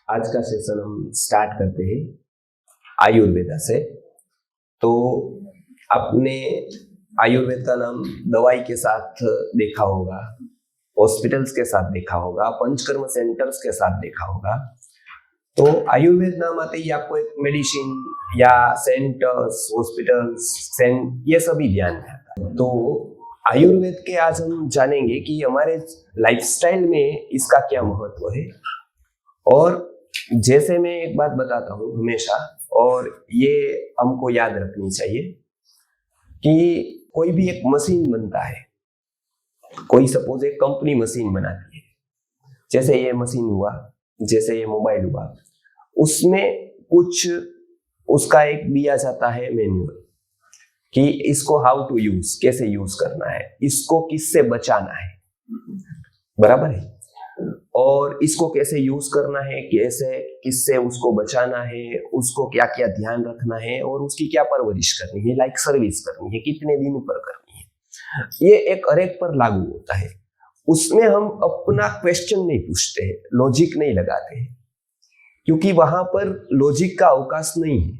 आज का सेशन हम स्टार्ट करते हैं आयुर्वेदा से। तो आपने आयुर्वेद का नाम दवाई के साथ देखा होगा, हॉस्पिटल्स के साथ देखा होगा, पंचकर्म सेंटर्स के साथ देखा होगा। तो आयुर्वेद नाम आते ही आपको एक मेडिसिन या सेंटर्स, हॉस्पिटल्स, ये सभी ध्यान में आता है। तो आयुर्वेद के आज हम जानेंगे कि हमारे लाइफस्टाइल में इसका क्या महत्व है। और जैसे मैं एक बात बताता हूँ हमेशा, और ये हमको याद रखनी चाहिए कि कोई भी एक मशीन बनता है, कोई सपोज एक कंपनी मशीन बनाती है, जैसे ये मशीन हुआ, जैसे ये मोबाइल हुआ, उसमें कुछ उसका एक दिया जाता है मैन्युअल कि इसको हाउ टू यूज, कैसे यूज करना है, इसको किससे बचाना है, बराबर है, और इसको कैसे यूज करना है, कैसे किससे उसको बचाना है, उसको क्या क्या ध्यान रखना है, और उसकी क्या परवरिश करनी है, लाइक सर्विस करनी है, कितने दिन पर करनी है, ये एक हर एक पर लागू होता है। उसमें हम अपना क्वेश्चन नहीं पूछते हैं, लॉजिक नहीं लगाते हैं, क्योंकि वहां पर लॉजिक का अवकाश नहीं है।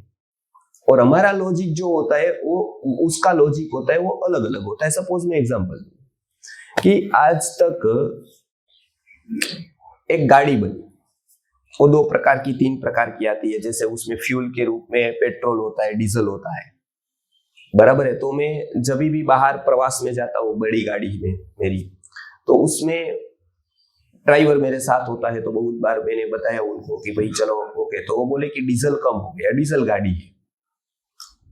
और हमारा लॉजिक जो होता है वो, उसका लॉजिक होता है वो अलग अलग होता है। सपोज मैं एग्जांपल दूं कि आज तक एक गाड़ी बनी, वो 2 प्रकार की 3 प्रकार की आती है। जैसे उसमें फ्यूल के रूप में पेट्रोल होता है, डीजल होता है, बराबर है। तो मैं जब भी बाहर प्रवास में जाता हूँ बड़ी गाड़ी में मेरी, तो उसमें ड्राइवर मेरे साथ होता है। तो बहुत बार मैंने बताया उनको कि भाई चलो ओके, तो वो बोले कि डीजल कम हो गया, डीजल गाड़ी है।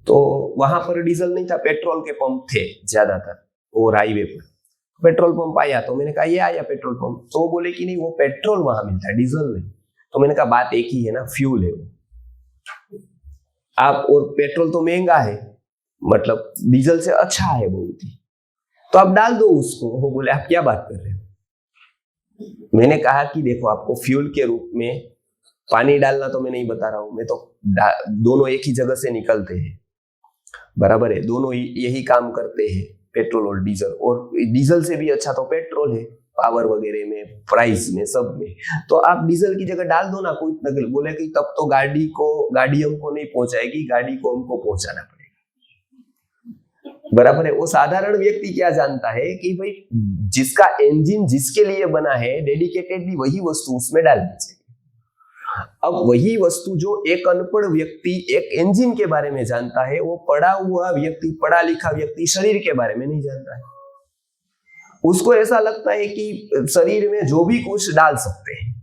तो वहां पर डीजल नहीं था, पेट्रोल के पंप थे ज्यादातर और हाईवे पर। पेट्रोल पंप आया तो मैंने कहा ये आया पेट्रोल पंप, तो वो बोले कि नहीं वो पेट्रोल वहां मिलता है, डीजल नहीं। तो मैंने कहा बात एक ही है ना, फ्यूल है वो। आप, और पेट्रोल तो महंगा है, मतलब डीजल से अच्छा है बहुत ही, तो आप डाल दो उसको। वो बोले आप क्या बात कर रहे हो। मैंने कहा कि देखो, आपको फ्यूल के रूप में पानी डालना तो मैं नहीं बता रहा हूं, मैं तो दोनों एक ही जगह से निकलते हैं, बराबर है, दोनों यही काम करते हैं, पेट्रोल और डीजल। और डीजल से भी अच्छा तो पेट्रोल है, पावर वगैरह में, प्राइस में, सब में। तो आप डीजल की जगह डाल दो ना। कोई बोले कि तब तो गाड़ी हमको नहीं पहुंचाएगी, गाड़ी को हमको पहुंचाना पड़ेगा, बराबर है। वो साधारण व्यक्ति क्या जानता है कि भाई जिसका इंजन जिसके लिए बना है, डेडिकेटेडली वही वस्तु उसमें डालनी चाहिए। अब वही वस्तु जो एक अनपढ़ व्यक्ति एक इंजन के बारे में जानता है, वो पढ़ा हुआ व्यक्ति, पढ़ा लिखा व्यक्ति शरीर के बारे में नहीं जानता है। उसको ऐसा लगता है कि शरीर में जो भी कुछ डाल सकते हैं,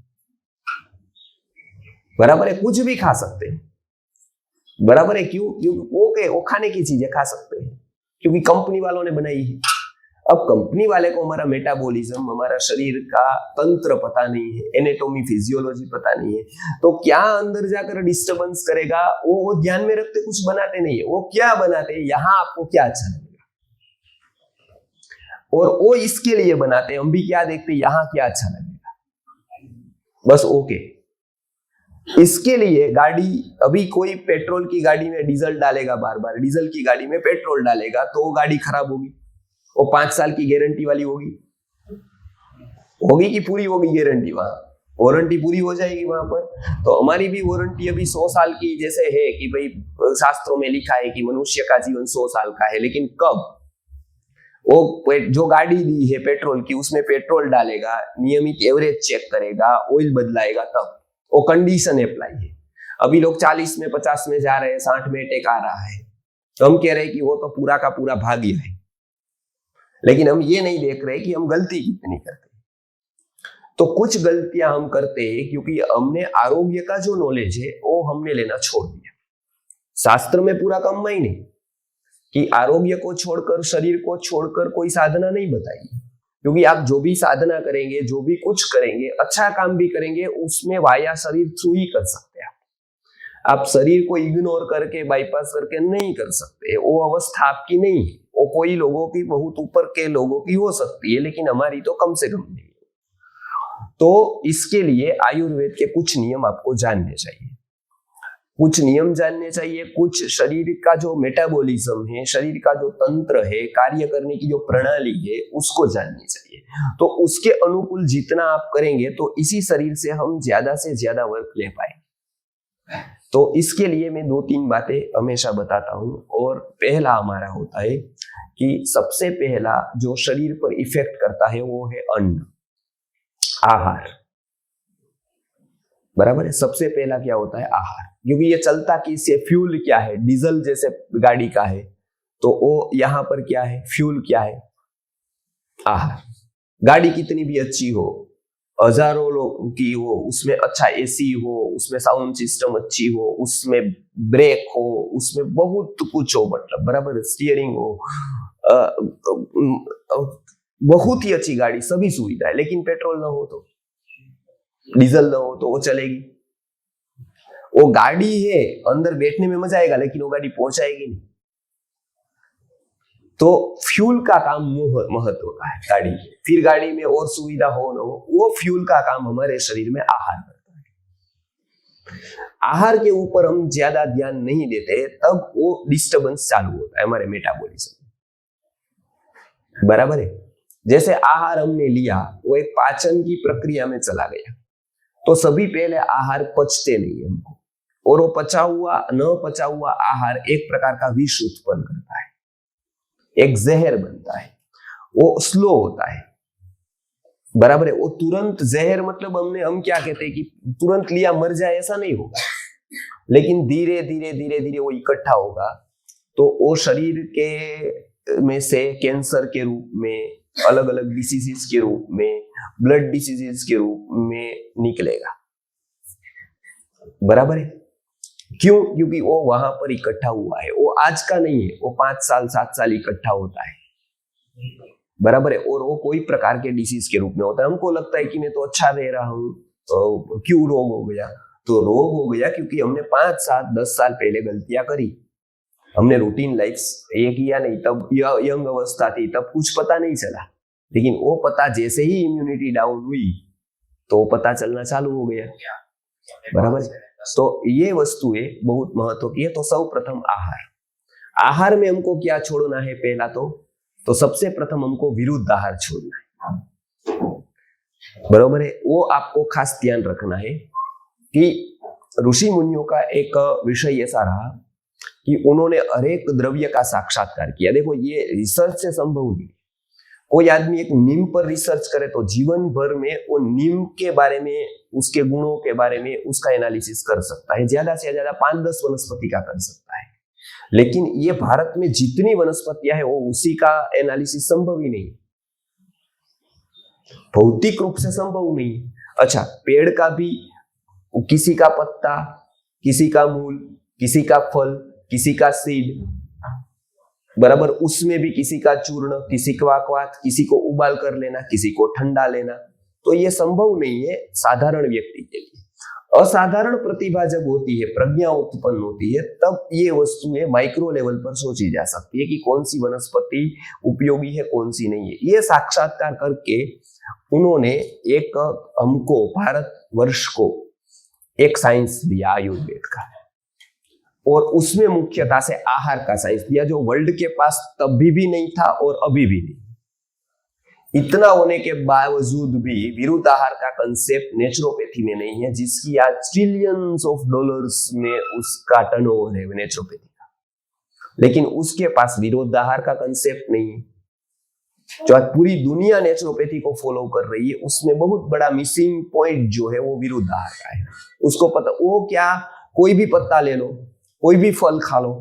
बराबर है, कुछ भी खा सकते हैं, बराबर है। क्यों? क्योंकि वो खाने की चीजें खा सकते हैं, क्योंकि कंपनी वालों ने बनाई है। अब कंपनी वाले को हमारा मेटाबॉलिज्म, हमारा शरीर का तंत्र पता नहीं है, एनाटॉमी, फिजियोलॉजी पता नहीं है, तो क्या अंदर जाकर डिस्टर्बेंस करेगा, वो ध्यान में रखते कुछ बनाते नहीं है। वो क्या बनाते हैं, यहाँ आपको क्या अच्छा लगेगा, और वो इसके लिए बनाते हैं। हम भी क्या देखते हैं, यहाँ क्या अच्छा लगेगा, बस ओके। इसके लिए गाड़ी, अभी कोई पेट्रोल की गाड़ी में डीजल डालेगा, बार बार डीजल की गाड़ी में पेट्रोल डालेगा, तो वो गाड़ी खराब होगी। वो 5 साल की गारंटी वाली होगी कि पूरी होगी गारंटी, वहां वारंटी पूरी हो जाएगी वहां पर। तो हमारी भी वारंटी अभी 100 साल की जैसे है कि भाई शास्त्रों में लिखा है कि मनुष्य का जीवन 100 साल का है, लेकिन कब वो जो गाड़ी दी है पेट्रोल की, उसमें पेट्रोल डालेगा, नियमित एवरेज चेक करेगा, ऑयल बदलाएगा, तब वो कंडीशन अप्लाई है। अभी लोग 40 में 50 में जा रहे हैं, 60 में अटैक आ रहा है, तो हम कह रहे हैं कि वो तो पूरा का पूरा भाग्य है। लेकिन हम ये नहीं देख रहे कि हम गलती कितनी करते हैं। तो कुछ गलतियां हम करते हैं क्योंकि हमने आरोग्य का जो नॉलेज है वो हमने लेना छोड़ दिया। शास्त्र में पूरा कम ही नहीं कि आरोग्य को छोड़कर, शरीर को छोड़कर कोई साधना नहीं बताई, क्योंकि आप जो भी साधना करेंगे, जो भी कुछ करेंगे, अच्छा काम भी करेंगे, उसमें वाया शरीर थ्रू ही कर सकते हैं। आप शरीर को इग्नोर करके, बाईपास करके नहीं कर सकते। वो अवस्था आपकी नहीं है। वो कोई लोगों की, बहुत ऊपर के लोगों की हो सकती है, लेकिन हमारी तो कम से कम नहीं। तो इसके लिए आयुर्वेद के कुछ नियम आपको जानने चाहिए। कुछ नियम जानने चाहिए, कुछ शरीर का जो मेटाबॉलिज्म है, शरीर का जो तंत्र है, कार्य करने की जो प्रणाली है, उसको जाननी चाहिए। तो उसके अनुकूल जितना आप करेंगे तो इसी शरीर से हम ज्यादा से ज्यादा वर्क ले पाएंगे। तो इसके लिए मैं 2-3 बातें हमेशा बताता हूं। और पहला हमारा होता है कि सबसे पहला जो शरीर पर इफेक्ट करता है वो है अन्न, आहार। बराबर है। सबसे पहला क्या होता है? आहार। क्योंकि ये चलता कि इससे फ्यूल क्या है, डीजल जैसे गाड़ी का है, तो वो यहां पर क्या है, फ्यूल क्या है, आहार। गाड़ी कितनी भी अच्छी हो, हजारों लोग की हो, उसमें अच्छा एसी हो, उसमें साउंड सिस्टम अच्छी हो, उसमें ब्रेक हो, उसमें बहुत कुछ हो, मतलब बराबर स्टीयरिंग हो, बहुत ही अच्छी गाड़ी, सभी सुविधा है, लेकिन पेट्रोल ना हो तो, डीजल ना हो तो वो चलेगी? वो गाड़ी है, अंदर बैठने में मजा आएगा, लेकिन वो गाड़ी पहुंचाएगी नहीं। तो फ्यूल का काम महत्व का है गाड़ी में। फिर गाड़ी में और सुविधा हो न हो, वो फ्यूल का काम हमारे शरीर में आहार करता है। आहार के ऊपर हम ज्यादा ध्यान नहीं देते, तब वो डिस्टर्बेंस चालू होता है हमारे मेटाबॉलिज्म। बराबर है। जैसे आहार हमने लिया, वो एक पाचन की प्रक्रिया में चला गया, तो सभी पहले आहार पचते नहीं हमको, और वो पचा हुआ न पचा हुआ आहार एक प्रकार का विष उत्पन्न करता है, एक जहर बनता है। वो स्लो होता है। बराबर है। वो तुरंत जहर, मतलब हम क्या कहते हैं कि तुरंत लिया मर जाए, ऐसा नहीं होगा, लेकिन धीरे धीरे धीरे धीरे वो इकट्ठा होगा, तो वो शरीर के में से कैंसर के रूप में, अलग अलग डिसीजेस के रूप में, ब्लड डिसीजेस के रूप में निकलेगा। बराबर है। क्यों? क्योंकि वो वहां पर इकट्ठा हुआ है, वो आज का नहीं है, वो 5 साल 7 साल इकट्ठा होता है। बराबर है। और वो कोई प्रकार के डिसीज के रूप में होता है। हमको लगता है कि मैं तो अच्छा रह रहा हूं, तो क्यों रोग हो गया? तो रोग हो गया क्योंकि हमने 5 7 10 साल पहले गलतियां करी, हमने रूटीन लाइफ ये किया नहीं, तब यंग अवस्था थी, तब कुछ पता नहीं चला, लेकिन वो पता जैसे ही इम्यूनिटी डाउन हुई तो पता चलना चालू हो गया। बराबर। तो ये वस्तुएं बहुत महत्व की है। तो सर्वप्रथम आहार में हमको क्या छोड़ना है? पहला तो सबसे प्रथम हमको विरुद्ध आहार छोड़ना है। बराबर है। वो आपको खास ध्यान रखना है कि ऋषि मुनियों का एक विषय ऐसा रहा कि उन्होंने हरेक द्रव्य का साक्षात्कार किया। देखो, ये रिसर्च से संभव नहीं। कोई आदमी एक नीम पर रिसर्च करे तो जीवन भर में वो नीम के बारे में, उसके गुणों के बारे में उसका एनालिसिस कर सकता है, ज्यादा से ज्यादा 5-10 वनस्पति का कर सकता है। लेकिन ये भारत में जितनी वनस्पतियां है, वो उसी का एनालिसिस संभव ही नहीं, भौतिक रूप से संभव नहीं। अच्छा, पेड़ का भी किसी का पत्ता, किसी का मूल, किसी का फल, किसी का सीड, बराबर, उसमें भी किसी का चूर्ण, किसी का क्वाथ, किसी को उबाल कर लेना, किसी को ठंडा लेना, तो ये संभव नहीं है साधारण व्यक्ति के लिए। असाधारण प्रतिभा जब होती है, प्रज्ञा उत्पन्न होती है, तब ये वस्तुएं माइक्रो लेवल पर सोची जा सकती है कि कौन सी वनस्पति उपयोगी है, कौन सी नहीं है। ये साक्षात्कार करके उन्होंने एक हमको, भारत वर्ष को एक साइंस दिया आयुर्वेद का, और उसमें मुख्यता से आहार का साइंस दिया, जो वर्ल्ड के पास तब भी नहीं था और अभी भी नहीं। इतना होने के बावजूद भी विरुद्ध आहार का कंसेप्ट नेचुरोपैथी में नहीं है, जिसकी आज ट्रिलियंस ऑफ डॉलर्स में उसका टर्नओवर है नेचुरोपैथी का, लेकिन उसके पास विरुद्ध आहार का कंसेप्ट नहीं है। जो आज पूरी दुनिया नेचुरोपैथी को फॉलो कर रही है, उसमें बहुत बड़ा मिसिंग पॉइंट जो है वो विरुद्ध आहार का है। उसको पता, वो क्या, कोई भी पत्ता ले लो, कोई भी फल खा लो,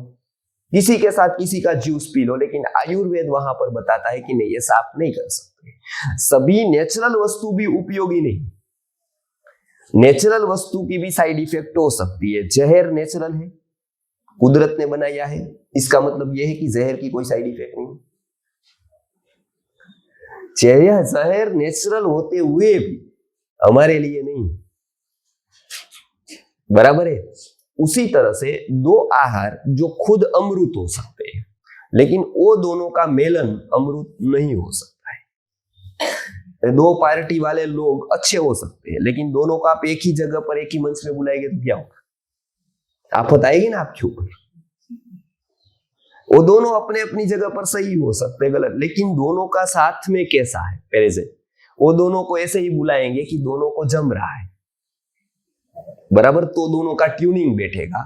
किसी के साथ किसी का जूस पी लो, लेकिन आयुर्वेद वहां पर बताता है कि नहीं, ऐसा आप नहीं कर सकते। सभी नेचुरल वस्तु भी उपयोगी नहीं, नेचुरल वस्तु की भी साइड इफेक्ट हो सकती है। जहर नेचुरल है, कुदरत ने बनाया है, इसका मतलब यह है कि जहर की कोई साइड इफेक्ट नहीं। जहर नेचुरल होते हुए भी हमारे लिए नहीं। बराबर है। उसी तरह से दो आहार जो खुद अमृत हो सकते हैं, लेकिन वो दोनों का मेलन अमृत नहीं हो सकता है। दो पार्टी वाले लोग अच्छे हो सकते हैं, लेकिन दोनों को आप एक ही जगह पर एक ही मंच में बुलाएंगे तो क्या होगा? आफत आएगी ना आपके ऊपर। वो दोनों अपने अपनी जगह पर सही हो सकते गलत, लेकिन दोनों का साथ में कैसा है प्रेजेंट, वो दोनों को ऐसे ही बुलाएंगे कि दोनों को जम रहा है, बराबर। तो दोनों का ट्यूनिंग बैठेगा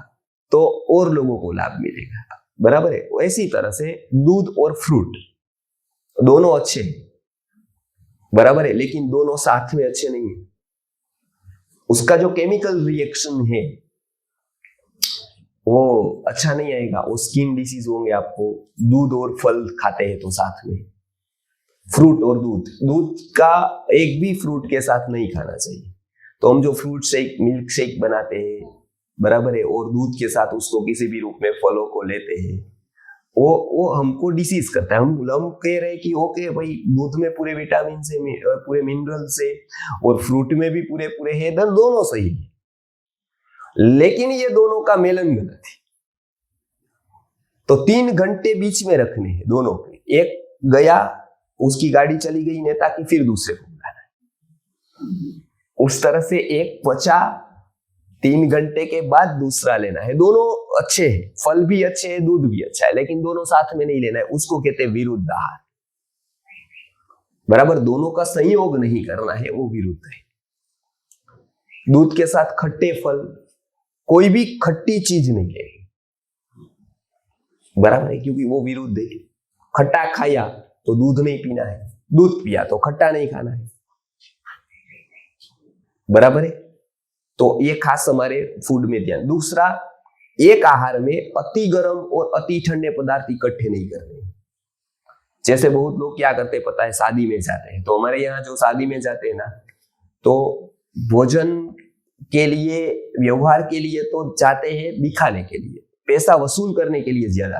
तो और लोगों को लाभ मिलेगा, बराबर है। ऐसी तरह से दूध और फ्रूट दोनों अच्छे हैं, बराबर है, लेकिन दोनों साथ में अच्छे नहीं है। उसका जो केमिकल रिएक्शन है वो अच्छा नहीं आएगा, वो स्किन डिसीज होंगे आपको। दूध और फल खाते हैं तो साथ में, फ्रूट और दूध का एक भी फ्रूट के साथ नहीं खाना चाहिए। तो हम जो फ्रूट शेक, मिल्क शेक बनाते हैं, बराबर है, और दूध के साथ उसको किसी भी रूप में फलों को लेते हैं, वो हमको डिसीज करता है। हम कह रहे हैं कि ओके भाई, दूध में पूरे विटामिन से, पूरे मिनरल से, और फ्रूट में भी पूरे पूरे है, दोनों सही है, लेकिन ये दोनों का मेलन गलत है। तो 3 घंटे बीच में रखने हैं दोनों के। एक गया, उसकी गाड़ी चली गई नेता की, फिर दूसरे को बुलाना है। उस तरह से एक बचा, 3 घंटे के बाद दूसरा लेना है। दोनों अच्छे हैं, फल भी अच्छे हैं, दूध भी अच्छा है, लेकिन दोनों साथ में नहीं लेना है। उसको कहते हैं विरुद्ध आहार, बराबर। दोनों का संयोग नहीं करना है, वो विरुद्ध है। दूध के साथ खट्टे फल, कोई भी खट्टी चीज नहीं लेनी, बराबर है, क्योंकि वो विरुद्ध है। खट्टा खाया तो दूध नहीं पीना है, दूध पिया तो खट्टा नहीं खाना है, बराबर है। तो ये खास हमारे फूड में ध्यान। दूसरा, एक आहार में अति गर्म और अति ठंडे पदार्थ इकट्ठे नहीं करने। जैसे बहुत लोग क्या करते पता है, शादी में जाते हैं, तो हमारे यहाँ जो शादी में जाते हैं ना, तो भोजन के लिए, व्यवहार के लिए तो जाते हैं दिखाने के लिए, पैसा वसूल करने के लिए ज्यादा,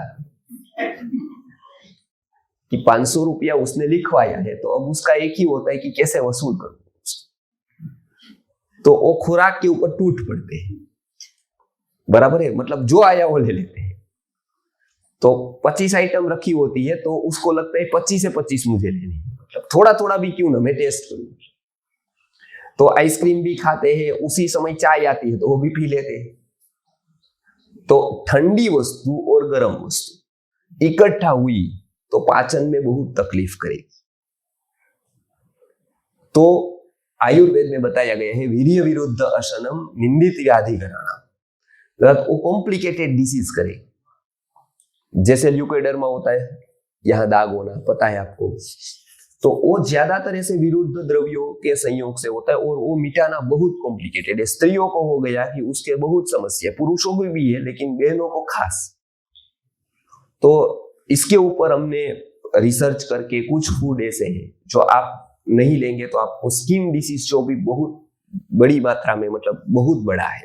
कि 500 रुपया उसने लिखवाया है, तो अब उसका एक ही होता है कि कैसे वसूल करूं। तो वो खुराक के ऊपर टूट पड़ते हैं, बराबर है, मतलब जो आया वो ले लेते हैं। तो 25 आइटम रखी होती है, तो उसको लगता है 25 से 25 मुझे लेनी है, मतलब थोड़ा थोड़ा भी क्यों ना मैं टेस्ट करूं। तो आइसक्रीम भी खाते हैं, उसी समय चाय आती है तो वो भी पी लेते हैं। तो ठंडी वस्तु और गर्म वस्तु इकट्ठा हुई तो पाचन में बहुत तकलीफ करेगी। तो आयुर्वेद में बताया गया है, वीर्य विरुद्ध अशनम निंदित व्याधि कराना, वो कॉम्प्लिकेटेड डिसीज करे। जैसे ल्यूकोडर्मा होता है, यहां दाग होना, पता है आपको, तो वो ज्यादातर ऐसे विरुद्ध द्रव्यों के संयोग से होता है, और वो मिटाना बहुत कॉम्प्लिकेटेड है। स्त्रियों को हो गया कि उसके बहुत समस्या, पुरुषों को भी है, लेकिन बहनों को खास। तो इसके ऊपर हमने रिसर्च करके कुछ फूड ऐसे हैं जो आप नहीं लेंगे तो आपको स्किन डिसीज, जो भी बहुत बड़ी मात्रा में, मतलब बहुत बड़ा है,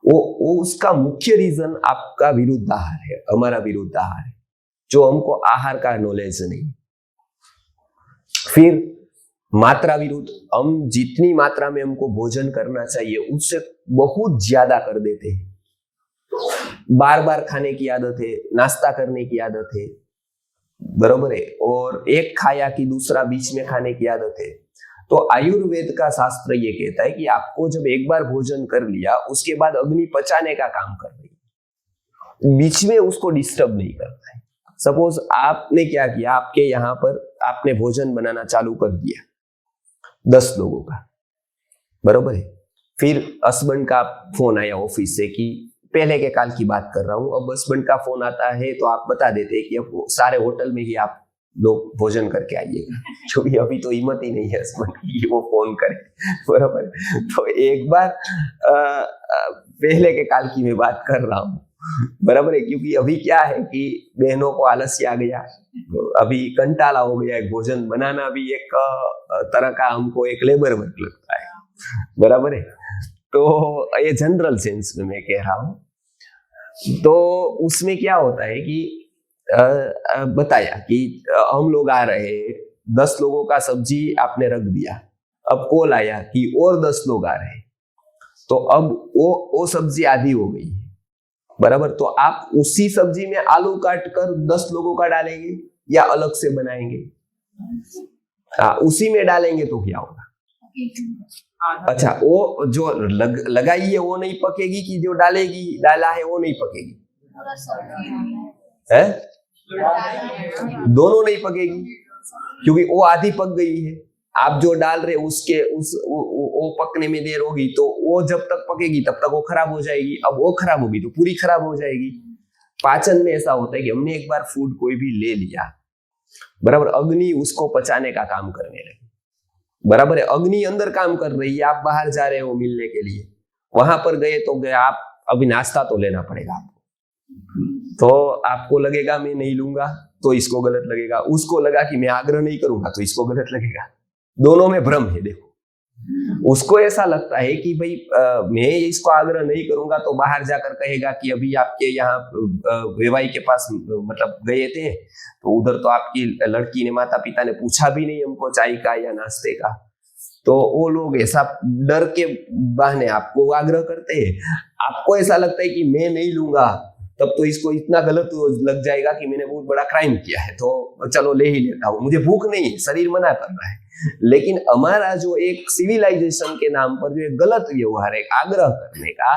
वो उसका मुख्य रीजन आपका विरुद्ध आहार है, हमारा विरुद्ध आहार है, जो हमको आहार का नॉलेज नहीं। फिर मात्रा विरुद्ध, हम जितनी मात्रा में हमको भोजन करना चाहिए उससे बहुत ज्यादा कर देते हैं। बार बार खाने की आदत है, नाश्ता करने की आदत है, बरोबर है, और एक खाया कि दूसरा बीच में खाने की आदत है। तो आयुर्वेद का शास्त्र ये कहता है कि आपको जब एक बार भोजन कर लिया, उसके बाद अग्नि पचाने का काम कर रही है, बीच में उसको डिस्टर्ब नहीं करना है। सपोज आपने क्या किया, आपके यहाँ पर आपने भोजन बनाना चालू कर दिया 10 लोगों का, बरोबर है। फिर हस्बैंड का फोन आया ऑफिस से, कि पहले के काल की बात कर रहा हूं, अब हस्बैंड का फोन आता है तो आप बता देते हैं कि अब सारे होटल में ही आप लोग भोजन करके आइएगा, क्योंकि अभी तो हिम्मत ही नहीं है हस्बैंड की वो फोन करे, बराबर। तो एक बार पहले के काल की मैं बात कर रहा हूँ, बराबर है, क्योंकि अभी क्या है कि बहनों को आलस्य आ गया, अभी कंटाला हो गया है, भोजन बनाना भी एक तरह का हमको एक लेबर वर्क लगता है, बराबर है। तो ये जनरल सेंस में मैं कह रहा हूं। तो उसमें क्या होता है कि बताया कि हम लोग आ रहे हैं, 10 लोगों का सब्जी आपने रख दिया, अब कॉल आया कि और 10 लोग आ रहे हैं, तो अब वो सब्जी आधी हो गई, बराबर। तो आप उसी सब्जी में आलू काट कर 10 लोगों का डालेंगे या अलग से बनाएंगे? उसी में डालेंगे तो क्या होगा, अच्छा, वो जो लगाई है वो नहीं पकेगी कि जो डाला है वो नहीं पकेगी? है, दोनों नहीं पकेगी, क्योंकि वो आधी पक गई है। आप जो डाल रहे उसके वो पकने में देर होगी, तो वो जब तक पकेगी तब तक वो खराब हो जाएगी। अब वो खराब होगी तो पूरी खराब हो जाएगी। पाचन में ऐसा होता है कि हमने एक बार फूड कोई भी ले लिया, बराबर, अग्नि उसको पचाने का काम करने लगी, बराबर है, अग्नि अंदर काम कर रही है। आप बाहर जा रहे हो मिलने के लिए, वहां पर गए तो गए, आप अभी नाश्ता तो लेना पड़ेगा आपको, तो आपको लगेगा मैं नहीं लूंगा तो इसको गलत लगेगा, उसको लगा कि मैं आग्रह नहीं करूंगा तो इसको गलत लगेगा। दोनों में भ्रम है। देखो, उसको ऐसा लगता है कि भाई मैं इसको आग्रह नहीं करूंगा तो बाहर जाकर कहेगा कि अभी आपके यहाँ वेवाई के पास मतलब गए थे तो उधर तो आपकी लड़की ने, माता पिता ने पूछा भी नहीं हमको चाय का या नाश्ते का, तो वो लोग ऐसा डर के बहाने आपको आग्रह करते हैं। आपको ऐसा लगता है कि मैं नहीं लूंगा तब तो इसको इतना गलत लग जाएगा कि मैंने बहुत बड़ा क्राइम किया है, तो चलो ले ही लेता हूँ, मुझे भूख नहीं है, शरीर मना कर रहा है। लेकिन हमारा जो एक सिविलाइजेशन के नाम पर जो एक गलत व्यवहार है, आग्रह करने का,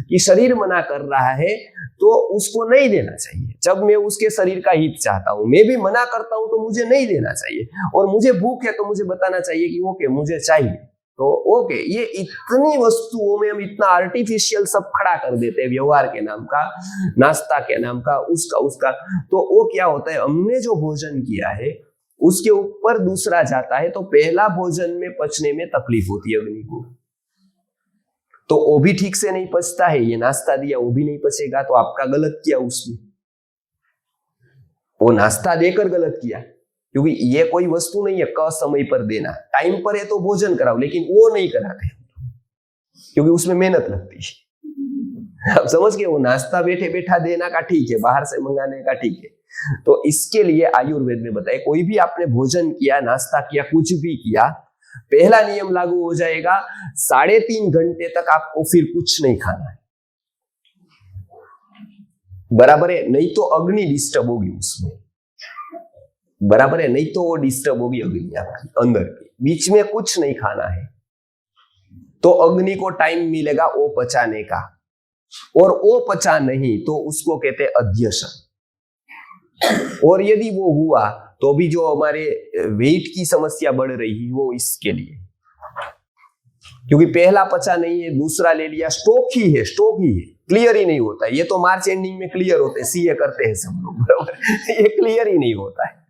कि शरीर मना कर रहा है तो उसको नहीं देना चाहिए। जब मैं उसके शरीर का हित चाहता हूं, मैं भी मना करता हूं तो मुझे नहीं देना चाहिए, और मुझे भूख है तो मुझे बताना चाहिए कि ओके मुझे चाहिए, तो ओके। ये इतनी वस्तुओं में हम इतना आर्टिफिशियल सब खड़ा कर देते हैं, व्यवहार के नाम का, नाश्ता के नाम का, उसका, तो वो क्या होता है, हमने जो भोजन किया है उसके ऊपर दूसरा जाता है, तो पहला भोजन में पचने में तकलीफ होती है अग्नि को, तो वो भी ठीक से नहीं पचता है। ये नाश्ता दिया वो भी नहीं पचेगा, तो आपका गलत किया उसने, वो नाश्ता देकर गलत किया, क्योंकि ये कोई वस्तु नहीं है क समय पर देना। टाइम पर है तो भोजन कराओ, लेकिन वो नहीं कराते क्योंकि उसमें मेहनत लगती है। आप समझ गए, वो नाश्ता बैठे बैठा देना का ठीक है, बाहर से मंगाने का ठीक है। तो इसके लिए आयुर्वेद में बताया, कोई भी आपने भोजन किया, नाश्ता किया, कुछ भी किया, पहला नियम लागू हो जाएगा, 3.5 घंटे तक आपको फिर कुछ नहीं खाना है, बराबर है, नहीं तो अग्नि डिस्टर्ब होगी उसमें, बराबर है, नहीं तो वो डिस्टर्ब होगी अग्नि आपकी अंदर की। बीच में कुछ नहीं खाना है तो अग्नि को टाइम मिलेगा वो पचाने का, और वो पचा नहीं तो उसको कहते हैं अध्यशन। और यदि वो हुआ तो भी जो हमारे वेट की समस्या बढ़ रही है वो इसके लिए, क्योंकि पहला पचा नहीं है, दूसरा ले लिया, स्टॉक ही है, क्लियर ही नहीं होता है। ये तो मार्च एंडिंग में क्लियर होते हैं, सीए करते हैं सब लोग, बराबर, ये क्लियर ही नहीं होता है।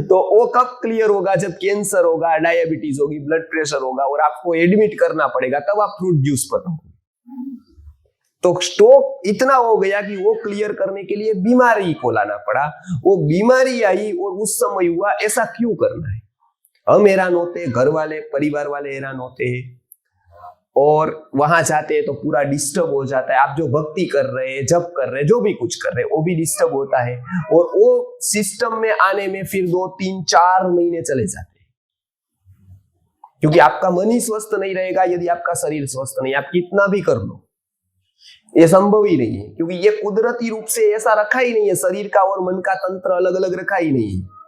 तो वो कब क्लियर होगा, जब कैंसर होगा, डायबिटीज होगी, ब्लड प्रेशर होगा और आपको एडमिट करना पड़ेगा, तब आप फ्रूट जूस पर रहोगे। तो स्टॉक इतना हो गया कि वो क्लियर करने के लिए बीमारी को लाना पड़ा, वो बीमारी आई और उस समय हुआ। ऐसा क्यों करना है? हम हैरान होते हैं, घर वाले, परिवार वाले हैरान होते हैं, और वहां जाते हैं तो पूरा डिस्टर्ब हो जाता है। आप जो भक्ति कर रहे हैं, जप कर रहे हैं, जो भी कुछ कर रहे हैं, वो भी डिस्टर्ब होता है, और वो सिस्टम में आने में फिर 2, 3, 4 महीने चले जाते हैं, क्योंकि आपका मन ही स्वस्थ नहीं रहेगा यदि आपका शरीर स्वस्थ नहीं। आप कितना भी कर लो, ये संभव ही नहीं है, क्योंकि ये कुदरती रूप से ऐसा रखा ही नहीं है, शरीर का और मन का तंत्र अलग अलग रखा ही नहीं है।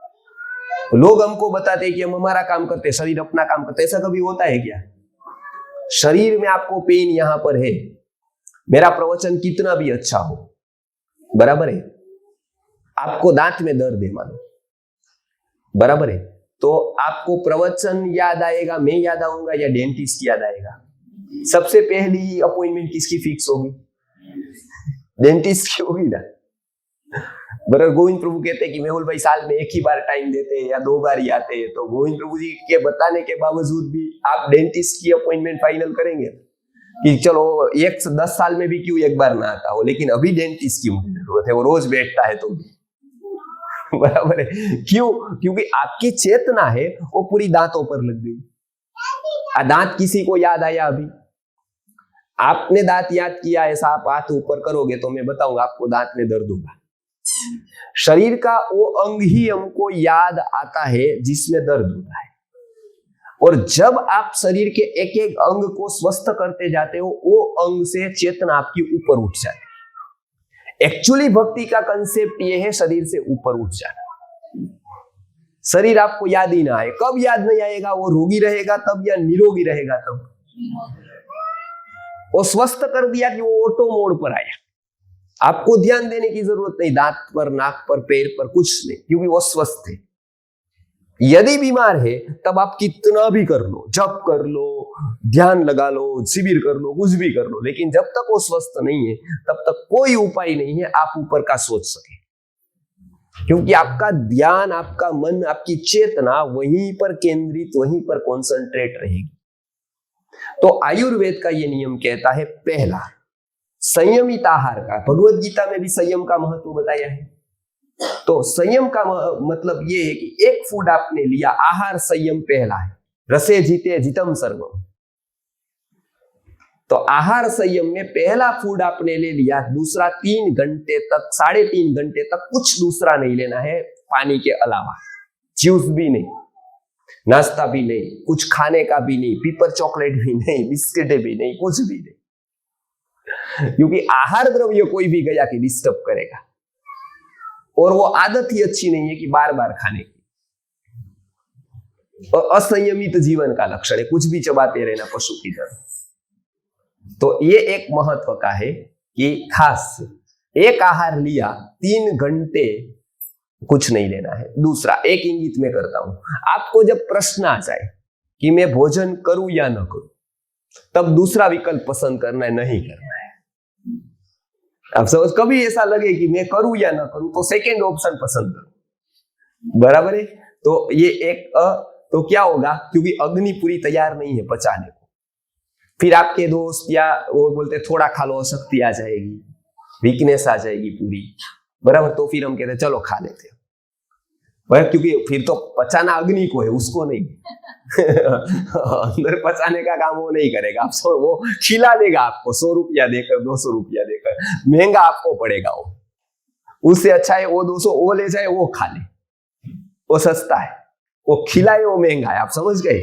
लोग हमको बताते हैं कि हम हमारा काम करते हैं, शरीर अपना काम करते हैं, ऐसा कभी होता है क्या? शरीर में आपको पेन यहां पर है, मेरा प्रवचन कितना भी अच्छा हो, बराबर है, आपको दांत में दर्द है मानो, बराबर है, तो आपको प्रवचन याद आएगा, मैं याद आऊंगा, या डेंटिस्ट याद आएगा? सबसे पहली अपॉइंटमेंट किसकी फिक्स होगी? डेंटिस्ट की होगी ना। बराबर, गोविंद प्रभु कहते हैं कि मेहुल भाई साल में एक ही बार टाइम देते हैं या 2 बार ही आते हैं, तो गोविंद प्रभु जी के बताने के बावजूद भी आप डेंटिस्ट की अपॉइंटमेंट फाइनल करेंगे कि चलो 10 साल में भी क्यों एक बार ना आता हो, लेकिन अभी डेंटिस्ट की मुझे जरूरत है, वो रोज बैठता है तो भी, बराबर है। क्यों? क्योंकि आपकी चेतना है वो पूरी दांतों पर लग गई। दांत किसी को याद आया? अभी आपने दांत याद किया, ऐसा आप हाथ ऊपर करोगे तो मैं बताऊंगा आपको दांत में दर्द होगा। शरीर का वो अंग ही हमको याद आता है जिसमें दर्द होता है, और जब आप शरीर के एक एक अंग को स्वस्थ करते जाते हो, वो अंग से चेतना आपकी ऊपर उठ जाती है। एक्चुअली भक्ति का कंसेप्ट ये है शरीर से ऊपर उठ जाना। शरीर आपको याद ही ना आए। कब याद नहीं आएगा? वो रोगी रहेगा तब या निरोगी रहेगा तब? वो स्वस्थ कर दिया कि वो ऑटो मोड पर आया, आपको ध्यान देने की जरूरत नहीं, दांत पर, नाक पर, पैर पर, कुछ नहीं, क्योंकि वो स्वस्थ है। यदि बीमार है तब आप कितना भी कर लो, जप कर लो, ध्यान लगा लो, शिविर कर लो, कुछ भी कर लो, लेकिन जब तक वो स्वस्थ नहीं है तब तक कोई उपाय नहीं है आप ऊपर का सोच सके, क्योंकि आपका ध्यान, आपका मन, आपकी चेतना वहीं पर केंद्रित, वहीं पर कॉन्सेंट्रेट रहेगी। तो आयुर्वेद का ये नियम कहता है, पहला संयमित आहार का, भगवत गीता में भी संयम का महत्व बताया है। तो संयम का मतलब ये है कि एक फूड आपने लिया, आहार संयम पहला है, रसे जीते जितम सर्वम। तो आहार संयम में पहला फूड आपने ले लिया, दूसरा 3 घंटे तक, 3.5 घंटे तक कुछ दूसरा नहीं लेना है पानी के अलावा, जूस भी नहीं, नाश्ता भी नहीं, कुछ खाने का भी नहीं, पीपर चॉकलेट भी नहीं, बिस्किट भी नहीं, कुछ भी नहीं, क्योंकि आहार द्रव्य कोई भी गया कि डिस्टर्ब करेगा, और वो आदत ही अच्छी नहीं है कि बार बार खाने की। और असंयमित जीवन का लक्षण है, कुछ भी चबाते रहना पशु की तरह। तो ये एक महत्व का है कि खास एक आहार लिया, 3 घंटे कुछ नहीं लेना है। दूसरा, एक इंगित में करता हूं, आपको जब प्रश्न आ जाए कि मैं भोजन करूं या न करूं, तब दूसरा विकल्प पसंद करना है, नहीं करना है। अब सपोज कभी ऐसा लगे कि मैं करूं या ना करूं, तो सेकेंड ऑप्शन पसंद करो, बराबर है। तो ये एक तो क्या होगा, क्योंकि अग्नि पूरी तैयार नहीं है पचाने को, फिर आपके दोस्त या वो बोलते थोड़ा खा लो, शक्ति आ जाएगी, वीकनेस आ जाएगी पूरी, बराबर। तो फिर हम कहते चलो खा लेते हैं, क्योंकि फिर तो पचाना अग्नि को है, उसको नहीं। अंदर पचाने का काम वो नहीं करेगा, आप वो खिला देगा आपको 100 रुपया देकर, 200 रुपया देकर, महंगा आपको पड़ेगा वो। उससे अच्छा है वो 200 वो ले जाए, वो खा ले, वो सस्ता है, वो खिलाए वो महंगा है। आप समझ गए?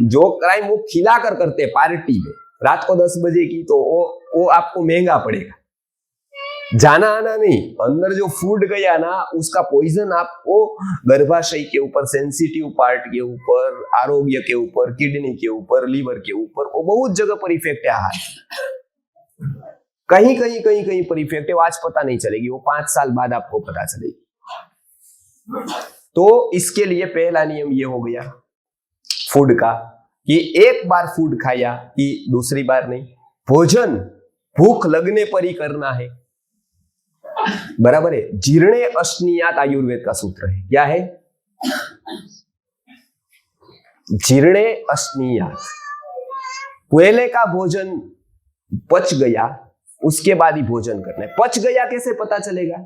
जो क्राइम वो खिला कर करते हैं पार्टी में रात को 10 बजे की, तो वो आपको महंगा पड़ेगा। जाना आना नहीं, अंदर जो फूड गया ना, उसका पॉइजन आपको गर्भाशय के ऊपर, सेंसिटिव पार्ट के ऊपर, आरोग्य के ऊपर, किडनी के ऊपर, लीवर के ऊपर, वो बहुत जगह पर इफेक्ट है। कहीं कहीं कहीं कहीं पर इफेक्ट है, वो आज पता नहीं चलेगी, वो 5 साल बाद आपको पता चलेगी। तो इसके लिए पहला नियम ये हो गया फूड का कि एक बार फूड खाया कि दूसरी बार नहीं। भोजन भूख लगने पर ही करना है, बराबर है। जीर्णे अश्नीयात आयुर्वेद का सूत्र है, क्या है? जीर्णे अश्नीयात, पहले का भोजन पच गया उसके बाद ही भोजन करना है। पच गया कैसे पता चलेगा?